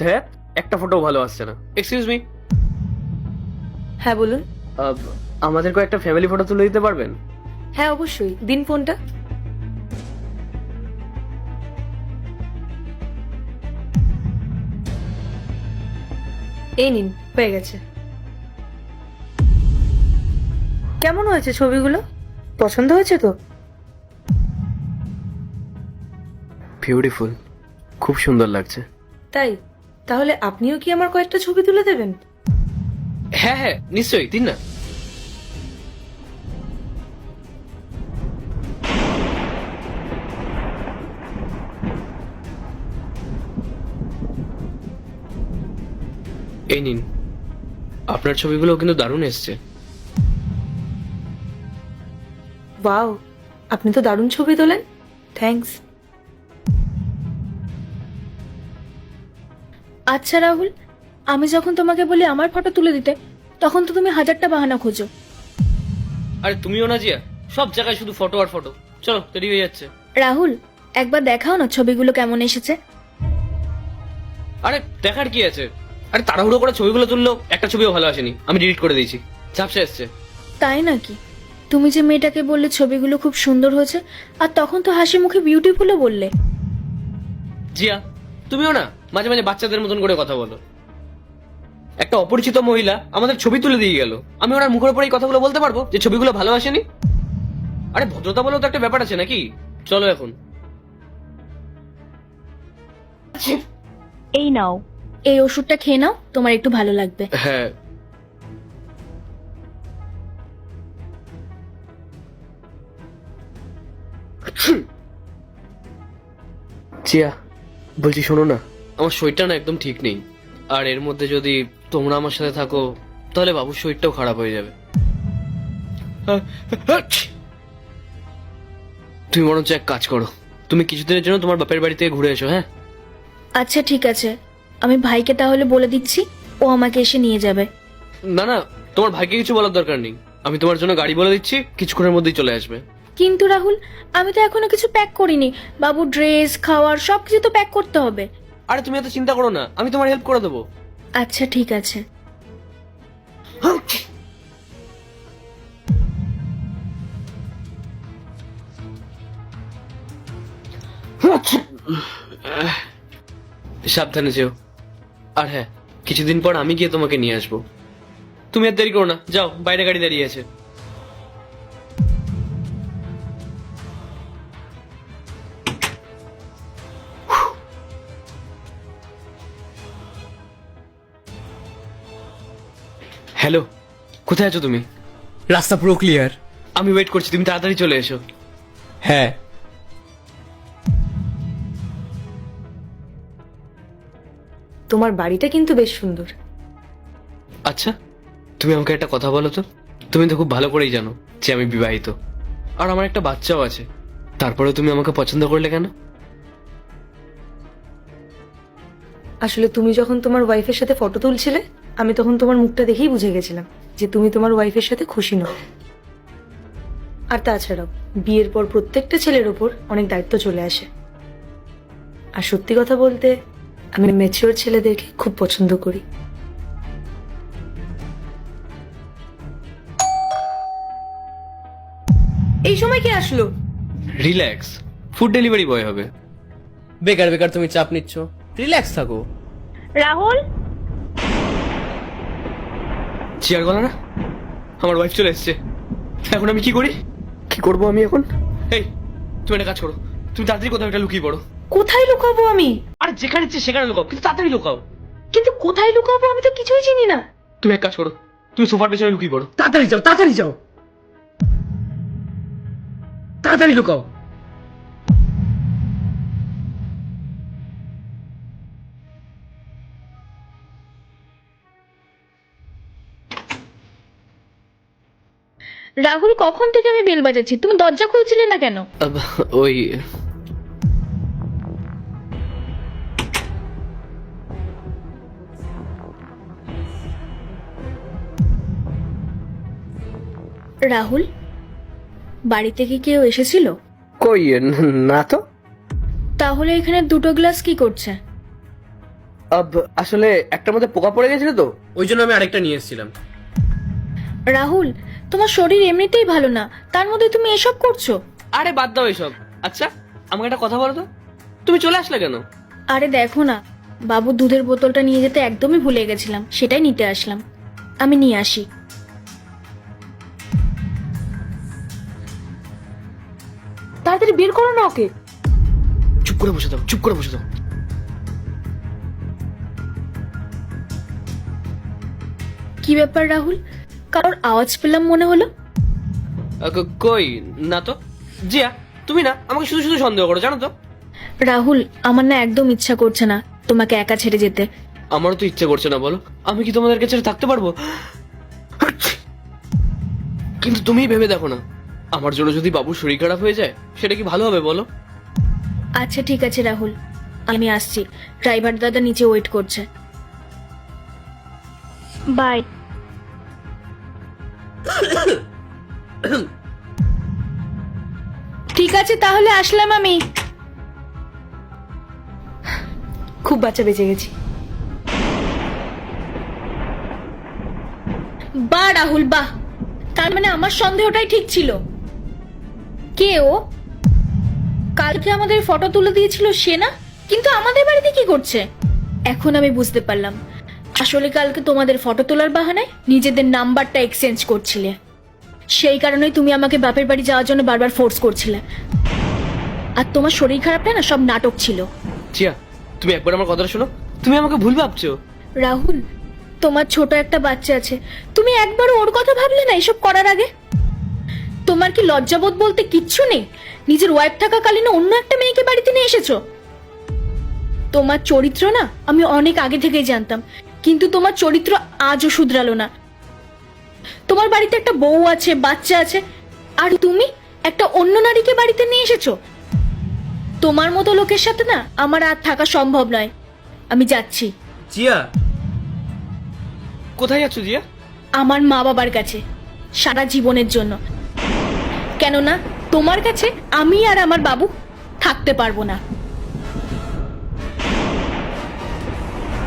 ধ্যাত, একটা ফটো ভালো আসছে না। এক্সকিউজ মি, হ্যাঁ বলুন। আমাদের কয়েকটা ফ্যামিলি ফটো তুলে দিতে পারবেন? হ্যাঁ অবশ্যই, দিন ফোনটা। এই নিন, হয়ে গেছে। কেমন হয়েছে ছবিগুলো? পছন্দ হয়েছে তো? বিউটিফুল, খুব সুন্দর লাগছে। তাই? তাহলে আপনিও কি আমার কয়েকটা ছবি তুলে দেবেন? হ্যাঁ হ্যাঁ, নিশ্চয়ই, দিন না। এই নিন, আপনার ছবিগুলো কিন্তু দারুণ এসছে। ওয়াও, আপনি তো দারুণ ছবি তোলেন। থ্যাঙ্কস। আচ্ছা রাহুল, আমি যখন তোমাকে বলি আমার ফটো তুলে দিতে, তখন তো তুমি হাজারটা বাহানা খোঁজো। আরে তুমিও না জিয়া, সব জায়গায় শুধু ফটো আর ফটো। চলো, দেরি হয়ে যাচ্ছে। রাহুল, একবার দেখাও না ছবিগুলো কেমন এসেছে। আরে দেখার কি আছে? আরে তাড়াহুড়ো করে ছবিগুলো তুললো, একটা ছবিও ভালো আসেনি, আমি ডিলিট করে দিয়েছি। ঝাপসা এসছে। তাই নাকি? তুমি যে মেয়েটাকে বললে ছবিগুলো খুব সুন্দর হয়েছে, আর তখন তো হাসি মুখে বিউটিফুলও বললে। জিয়া, তুমিও না মাঝে মাঝে বাচ্চাদের মতন করে কথা বলো। একটা অপরিচিত মহিলা আমাদের ছবি তুলে দিয়ে গেল, আমি ওনার মুখের উপর এই কথাগুলো বলতে পারবো যে ছবিগুলো ভালো আসেনি? আরে ভদ্রতা বলেও তো একটা ব্যাপার আছে নাকি? চলো এখন। এই নাও, এই ওষুধটা খেয়ে নাও, তোমার একটু ভালো লাগবে। হ্যাঁ। জিয়া, বলছি শোনো না, আমার শরীরটা না একদম ঠিক নেই। আর এর মধ্যে যদি তোমরা আমার সাথে থাকো, তাহলে বাবুর শরীরটাও খারাপ হয়ে যাবে। তুমি বরঞ্চ এক কাজ করো, তুমি কিছুদিনের জন্য তোমার বাপের বাড়ি থেকে ঘুরে এসো। হ্যাঁ আচ্ছা ঠিক আছে, আমি ভাইকে তাহলে বলে দিচ্ছি, ও আমাকে এসে নিয়ে যাবে। না না, তোমার ভাইকে কিছু বলার দরকার নেই, আমি তোমার জন্য গাড়ি বলে দিচ্ছি, কিছুক্ষণের মধ্যেই চলে আসবে। কিন্তু রাহুল, আমি তো এখনো কিছু প্যাক করিনি। বাবু ড্রেস, খাওয়ার সবকিছু তো প্যাক করতে হবে। আরে তুমি এত চিন্তা করো না, আমি তোমার হেল্প করে দেবো। আচ্ছা ঠিক আছে। সাবধানে যেও। আর হ্যাঁ, কিছুদিন পর আমি গিয়ে তোমাকে নিয়ে আসবো। তুমি আর দেরি করো না, যাও, বাইরে গাড়ি দাঁড়িয়ে আছে। হ্যালো, কোথায় আছো তুমি? রাস্তা পুরো ক্লিয়ার। আমি ওয়েট করছি, তুমি তাড়াতাড়ি চলে এসো। হ্যাঁ, তোমার বাড়িটা কিন্তু বেশ সুন্দর। আচ্ছা, তুমি আমাকে একটা কথা বলো তো, তুমি তো খুব ভালো করেই জানো যে আমি বিবাহিত, আর আমার একটা বাচ্চাও আছে। তারপরে তুমি আমাকে পছন্দ করলে কেন? আসলে তুমি যখন তোমার ওয়াইফের সাথে ফটো তুলছিলে, আমি তখন তোমার মুখটা দেখেই বুঝে গেছিলাম যে তুমি তোমার ওয়াইফের সাথে খুশি নও। আর তাছাড়াও বিয়ের পর প্রত্যেকটা ছেলের ওপর অনেক দায়িত্ব চলে আসে। আর সত্যি কথা বলতে, আমি ম্যাচিওর ছেলেদেরকে খুব পছন্দ করি। এই সময় কি আসলো? রিল্যাক্স, ফুড ডেলিভারি বয় হবে। বেকার বেকার তুমি চাপ নিচ্ছ, রিল্যাক্স থাকো। রাহুল, চেয়ার গলা না, আমার ওয়াইফ চলে এসছে। এখন আমি কি করি? কি করবো আমি এখন? এই, তুমি একটা কাজ করো, তুমি তাড়াতাড়ি কোথাও একটা লুকিয়ে পড়ো। কোথায় লুকাবো আমি? আর যেখানে ইচ্ছে সেখানে লুকাও, কিন্তু তাড়াতাড়ি লুকাও। কিন্তু কোথায় লুকাবো আমি তো কিছুই চিনি না। তুমি এক কাজ করো, তুমি সোফার পেছনে লুকিয়ে পড়ো। তাড়াতাড়ি যাও, তাড়াতাড়ি যাও, তাড়াতাড়ি লুকাও। রাহুল, কখন থেকে আমি বেল বাজাচ্ছি, তুমি দরজা খুলছিলে না কেন? ওই, রাহুল, বাড়িতে কি কেউ এসেছিল? কই, না তো। তাহলে এখানে দুটো গ্লাস কি করছে? আসলে একটার মধ্যে পোকা পড়ে গেছিল তো ওই জন্য আমি আরেকটা নিয়ে এসেছিলাম। রাহুল, তোমার শরীর এমনিতেই ভালো না, তার মধ্যে তুমি এসব করছো? আরে বাদ দাও এসব। আচ্ছা আমাকে একটা কথা বলো তো, তুমি চলে আসলে কেন? আরে দেখো না, বাবু দুধের বোতলটা নিয়ে যেতে একদমই ভুলে গেছিলাম, সেটাই নিতে আসলাম। আমি নিয়ে আসি। তাড়াতাড়ি বের করো না ওকে। চুপ করে বসে দাও, চুপ করে বসে দাও। কি ব্যাপার রাহুল, কারোর আওয়াজ পেলাম মনে হলো? কই না তো। জিয়া তুমি না আমাকে শুধু শুধু সন্দেহ করো জানো তো। রাহুল, আমার না একদম ইচ্ছা করছে না তোমাকে একা ছেড়ে যেতে। আমারও তো ইচ্ছে করছে না বলো, আমি কি তোমাদেরকে ছেড়ে থাকতে পারবো? কিন্তু তুমিই ভেবে দেখো না, আমার জন্য যদি বাবুর শরীর খারাপ হয়ে যায় সেটা কি ভালো হবে বলো? আচ্ছা ঠিক আছে রাহুল, আমি আসছি। ড্রাইভার দাদা নিচে ওয়েট করছে। বাই। ঠিক আছে তাহলে আসলাম আমি। খুব বাচ্চা বেঁচে গেছি। বাহ রাহুল বাহ, তার মানে আমার সন্দেহটাই ঠিক ছিল। কে ও? কালকে আমাদের ফটো তুলে দিয়েছিল সে না? কিন্তু আমাদের বাড়িতে কি করছে? এখন আমি বুঝতে পারলাম, আসলে কালকে তোমাদের ফটো তোলার বাহানায় নিজেদের নাম্বারটা এক্সচেঞ্জ করছিলে। সেই কারণেই তুমি আমাকে বাপের বাড়ি যাওয়ার জন্য বারবার ফোর্স করছিলে। আর তোমার শরীর খারাপটা না সব নাটক ছিল। জিয়া তুমি একবার আমার কথাটা শোনো, তুমি আমাকে ভুল ভাবছো। রাহুল, তোমার ছোট একটা বাচ্চা আছে, তুমি একবারও ওর কথা ভাবলে না এসব করার আগে? তোমার কি লজ্জাবোধ বলতে কিচ্ছু নেই? নিজের ওয়াইফ থাকাকালীন অন্য একটা মেয়েকে বাড়িতে নিয়ে এসেছো। তোমার চরিত্র না আমি অনেক আগে থেকেই জানতাম, কিন্তু তোমার চরিত্র আজও শুধরালো না। তোমার বাড়িতে একটা বউ আছে, বাচ্চা আছে, আর তুমি একটা অন্য নারীকে বাড়িতে নিয়ে এসেছো। তোমার মতো লোকের সাথে না আমার আর থাকা সম্ভব নয়। আমি যাচ্ছি। জিয়া কোথায় যাচ্ছ জিয়া? আমার মা বাবার কাছে, সারা জীবনের জন্য। কেননা তোমার কাছে আমি আর আমার বাবু থাকতে পারবো না।